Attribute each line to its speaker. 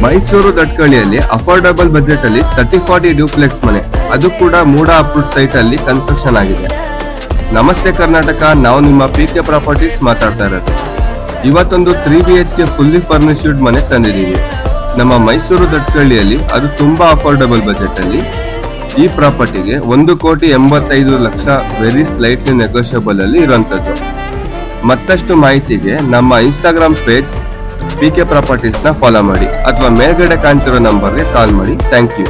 Speaker 1: Mysuru ದಟ್ಕಳಿಯಲ್ಲಿ affordable budget ಅಲ್ಲಿ 30-40 duplex ಮನೆ, ಅದು ಕೂಡ ಮೂಡ ಅಪ್ರೂವ್ಡ್ ಸೈಟ್ ಅಲ್ಲಿ ಕನ್ಸ್ಟ್ರಕ್ಷನ್ ಆಗಿದೆ. ನಮಸ್ತೆ ಕರ್ನಾಟಕ, ನಾವು ನಿಮ್ಮ PK ಪ್ರಾಪರ್ಟೀಸ್ ಮಾತಾಡ್ತಾ ಇರೋದು. ಇವತ್ತೊಂದು 3 BHK ಫುಲ್ಲಿ ಫರ್ನಿಶ್ಡ್ ಮನೆ ತಂದಿದ್ದೀವಿ ನಮ್ಮ ಮೈಸೂರು ದಟ್ಕಳಿಯಲ್ಲಿ. ಅದು ತುಂಬಾ ಅಫೋರ್ಡಬಲ್ ಬಜೆಟ್ ಅಲ್ಲಿ. ಈ ಪ್ರಾಪರ್ಟಿಗೆ 1,85,00,000 ವೆರಿ ಸ್ಲೈಟ್ಲಿ ನೆಗೋಷಿಯಬಲ್ ಅಲ್ಲಿ ಇರುವಂತದ್ದು. ಮತ್ತಷ್ಟು ಮಾಹಿತಿಗೆ ನಮ್ಮ ಇನ್ಸ್ಟಾಗ್ರಾಮ್ ಪೇಜ್ PK ಪ್ರಾಪರ್ಟೀಸ್ ನ ಫಾಲೋ ಮಾಡಿ ಅಥವಾ ಮೇಲ್ಗಡೆ ಕಾಣ್ತಿರೋ ನಂಬರ್ಗೆ ಕಾಲ್ ಮಾಡಿ. Thank you.